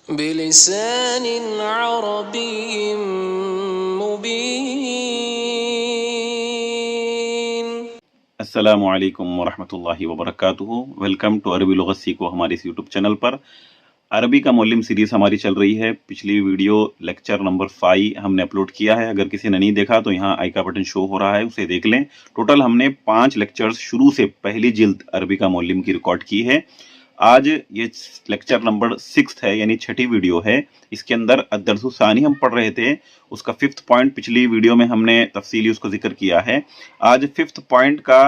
بلسان عربي مبين. السلام علیکم ورحمۃ اللہ وبرکاتہ. ویلکم ٹو عربی لغت سیکھو ہمارے اس یوٹیوب چینل پر. عربی کا معلم سیریز ہماری چل رہی ہے. پچھلی ویڈیو لیکچر نمبر 5 ہم نے اپلوڈ کیا ہے. اگر کسی نے نہیں دیکھا تو یہاں آئی کا بٹن شو ہو رہا ہے, اسے دیکھ لیں. ٹوٹل ہم نے 5 لیکچرز شروع سے پہلی جلد عربی کا معلم کی ریکارڈ کی ہے. آج یہ لیکچر نمبر 6 ہے, یعنی 6ٹھی ویڈیو ہے. اس کے اندر الدرس الثانی ہم پڑھ رہے تھے, اس کا 5th پوائنٹ پچھلی ویڈیو میں ہم نے تفصیلی اس کو ذکر کیا ہے. آج 5th پوائنٹ کا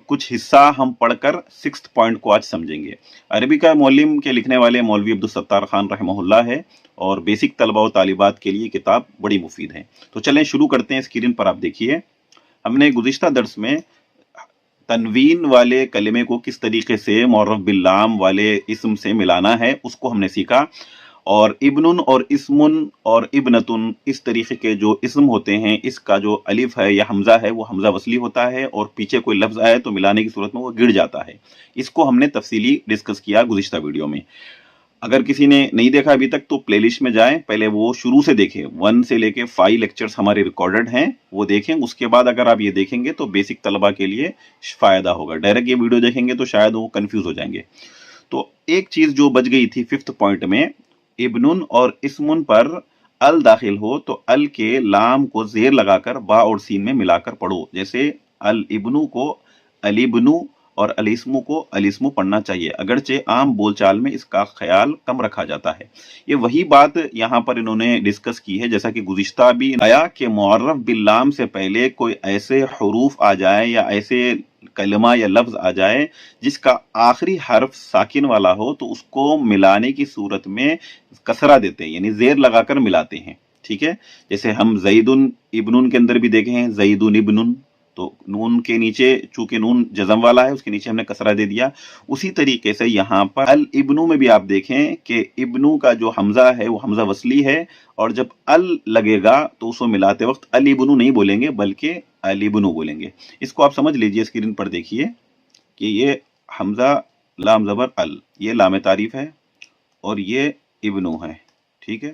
کچھ حصہ ہم پڑھ کر 6th پوائنٹ کو آج سمجھیں گے. عربی کا معلم کے لکھنے والے مولوی عبدالستار خان رحمہ اللہ ہے, اور بیسک طلبہ و طالبات کے لیے کتاب بڑی مفید ہے. تو چلیں شروع کرتے ہیں. اسکرین پر آپ دیکھیے, ہم نے گزشتہ درس میں تنوین والے کلمے کو کس طریقے سے معرف باللام والے اسم سے ملانا ہے اس کو ہم نے سیکھا. اور ابنن اور اسمن اور ابنتن اس طریقے کے جو اسم ہوتے ہیں, اس کا جو الف ہے یا حمزہ ہے وہ حمزہ وصلی ہوتا ہے, اور پیچھے کوئی لفظ آئے تو ملانے کی صورت میں وہ گڑ جاتا ہے. اس کو ہم نے تفصیلی ڈسکس کیا گزشتہ ویڈیو میں. اگر کسی نے نہیں دیکھا ابھی تک تو پلے لسٹ میں جائیں, پہلے وہ شروع سے دیکھیں. 1 سے لے کے 5 لیکچرز ہمارے ریکارڈڈ ہیں, وہ دیکھیں. اس کے بعد اگر آپ یہ دیکھیں گے تو بیسک طلبہ کے لیے فائدہ ہوگا. ڈائریکٹ یہ ویڈیو دیکھیں گے تو شاید وہ کنفیوز ہو جائیں گے. تو ایک چیز جو بچ گئی تھی 5th پوائنٹ میں, ابنن اور اسمن پر ال داخل ہو تو ال کے لام کو زیر لگا کر با اور سین میں ملا کر پڑھو. جیسے الابنو کو الابنو اور الاسمو کو الاسمو پڑھنا چاہیے, اگرچہ عام بول چال میں اس کا خیال کم رکھا جاتا ہے. یہ وہی بات یہاں پر انہوں نے ڈسکس کی ہے جیسا کہ گزشتہ بھی آیا کہ معرف باللام سے پہلے کوئی ایسے حروف آ جائے یا ایسے کلمہ یا لفظ آ جائے جس کا آخری حرف ساکن والا ہو تو اس کو ملانے کی صورت میں کسرہ دیتے ہیں, یعنی زیر لگا کر ملاتے ہیں. ٹھیک ہے, جیسے ہم زیدن ابنن کے اندر بھی دیکھے ہیں, زیدن ابنن, تو نون کے نیچے چونکہ نون جزم والا ہے اس کے نیچے ہم نے کسرہ دے دیا. اسی طریقے سے یہاں پر الابنو میں بھی آپ دیکھیں کہ ابنو کا جو حمزہ ہے وہ حمزہ وصلی ہے, اور جب ال لگے گا تو اس کو ملاتے وقت الابنو نہیں بولیں گے بلکہ الابنو بولیں گے. اس کو آپ سمجھ لیجئے, اسکرین پر دیکھیے کہ یہ حمزہ لام زبر ال, یہ لام تعریف ہے اور یہ ابنو ہے. ٹھیک ہے,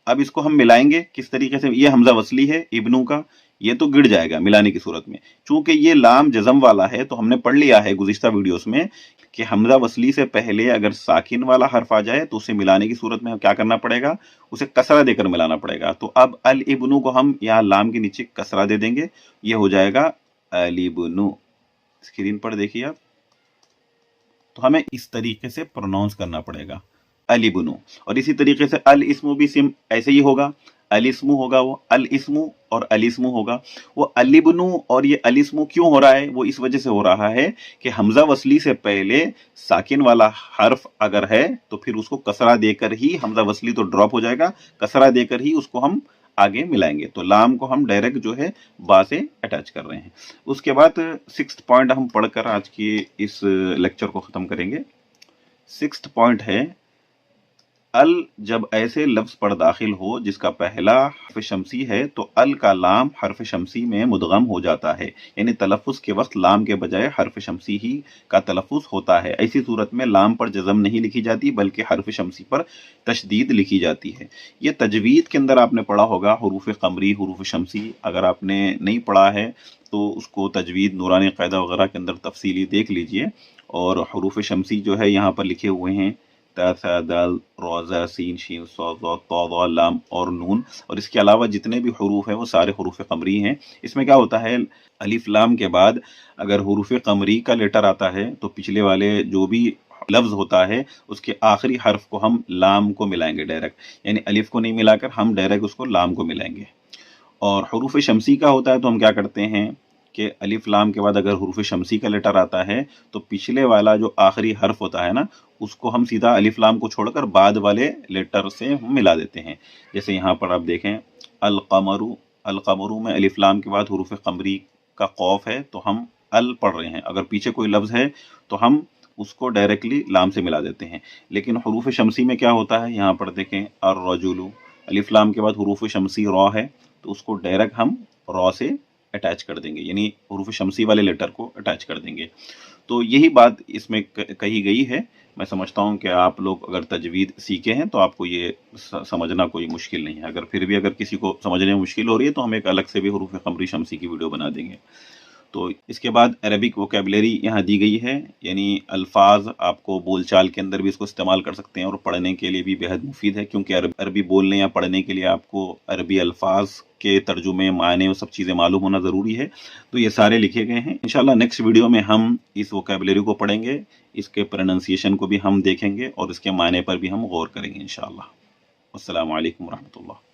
اب اس کو ہم ملائیں گے کس طریقے سے. یہ حمزہ وصلی ہے ابنو کا, یہ تو گڑ جائے گا ملانے کی صورت میں. چونکہ یہ لام جزم والا ہے تو ہم نے پڑھ لیا ہے گزشتہ ویڈیوز میں کہ حمزہ وصلی سے پہلے اگر ساکن والا حرف آ جائے تو اسے ملانے کی صورت میں کیا کرنا پڑے گا, اسے کسرہ دے کر ملانا پڑے گا. تو اب الابنو کو ہم یہاں لام کے نیچے کسرہ دے دیں گے, یہ ہو جائے گا الابنو. اسکرین پر دیکھیے آپ, تو ہمیں اس طریقے سے پروناؤنس کرنا پڑے گا الابنو. اور اسی طریقے سے الاسمو بھی سم ایسے ہی ہوگا, الاسمو ہوگا, وہ الاسمو اور الاسمو ہوگا. وہ الابنو اور یہ الاسمو کیوں ہو رہا ہے, وہ اس وجہ سے ہو رہا ہے کہ حمزہ وصلی سے پہلے ساکن والا حرف اگر ہے تو پھر اس کو کسرہ دے کر ہی, حمزہ وصلی تو ڈراپ ہو جائے گا, کسرہ دے کر ہی اس کو ہم آگے ملائیں گے. تو لام کو ہم ڈائریکٹ جو ہے با سے اٹیچ کر رہے ہیں. اس کے بعد 6th پوائنٹ ہم پڑھ کر آج کی اس لیکچر کو ختم کریں گے. 6th پوائنٹ ہے, ال جب ایسے لفظ پر داخل ہو جس کا پہلا حرف شمسی ہے تو ال کا لام حرف شمسی میں مدغم ہو جاتا ہے, یعنی تلفظ کے وقت لام کے بجائے حرف شمسی ہی کا تلفظ ہوتا ہے. ایسی صورت میں لام پر جزم نہیں لکھی جاتی بلکہ حرف شمسی پر تشدید لکھی جاتی ہے. یہ تجوید کے اندر آپ نے پڑھا ہوگا, حروف قمری, حروف شمسی. اگر آپ نے نہیں پڑھا ہے تو اس کو تجوید نورانی قاعدہ وغیرہ کے اندر تفصیلی دیکھ لیجئے. اور حروف شمسی جو ہے یہاں پر لکھے ہوئے ہیں تا ثا دال را زا سین شین صاد ضاد طا ظا لام اور نون. اور اس کے علاوہ جتنے بھی حروف ہیں وہ سارے حروف قمری ہیں. اس میں کیا ہوتا ہے, الف لام کے بعد اگر حروف قمری کا لیٹر آتا ہے تو پچھلے والے جو بھی لفظ ہوتا ہے اس کے آخری حرف کو ہم لام کو ملائیں گے ڈائریکٹ, یعنی الف کو نہیں ملا کر ہم ڈائریکٹ اس کو لام کو ملائیں گے. اور حروف شمسی کا ہوتا ہے تو ہم کیا کرتے ہیں کہ الف لام کے بعد اگر حروف شمسی کا لیٹر آتا ہے تو پچھلے والا جو آخری حرف ہوتا ہے نا, اس کو ہم سیدھا الف لام کو چھوڑ کر بعد والے لیٹر سے ہم ملا دیتے ہیں. جیسے یہاں پر آپ دیکھیں القمرو, القمرو میں الف لام کے بعد حروف قمری کا قوف ہے تو ہم ال پڑھ رہے ہیں. اگر پیچھے کوئی لفظ ہے تو ہم اس کو ڈائریکٹلی لام سے ملا دیتے ہیں. لیکن حروف شمسی میں کیا ہوتا ہے, یہاں پر دیکھیں الرجل, الف لام کے بعد حروف شمسی را ہے تو اس کو ڈائریکٹ ہم را سے اٹیچ کر دیں گے, یعنی حروف شمسی والے لیٹر کو اٹیچ کر دیں گے. تو یہی بات اس میں کہی گئی ہے میں سمجھتا ہوں کہ آپ لوگ اگر تجوید سیکھے ہیں تو آپ کو یہ سمجھنا کوئی مشکل نہیں ہے. اگر کسی کو سمجھنے میں مشکل ہو رہی ہے تو ہم ایک الگ سے بھی حروف قمری شمسی کی ویڈیو بنا دیں گے. تو اس کے بعد عربک ووکیبلری یہاں دی گئی ہے، یعنی الفاظ آپ کو بول چال کے اندر بھی اس کو استعمال کر سکتے ہیں اور پڑھنے کے لیے بھی بہت مفید ہے، کیونکہ عربی بولنے یا پڑھنے کے لیے آپ کو عربی الفاظ کے ترجمے، معنی، وہ سب چیزیں معلوم ہونا ضروری ہے. تو یہ سارے لکھے گئے ہیں. انشاءاللہ نیکسٹ ویڈیو میں ہم اس ووکیبلری کو پڑھیں گے، اس کے پروننسیشن کو بھی ہم دیکھیں گے اور اس کے معنی پر بھی ہم غور کریں گے انشاءاللہ. السلام علیکم ورحمۃ اللہ.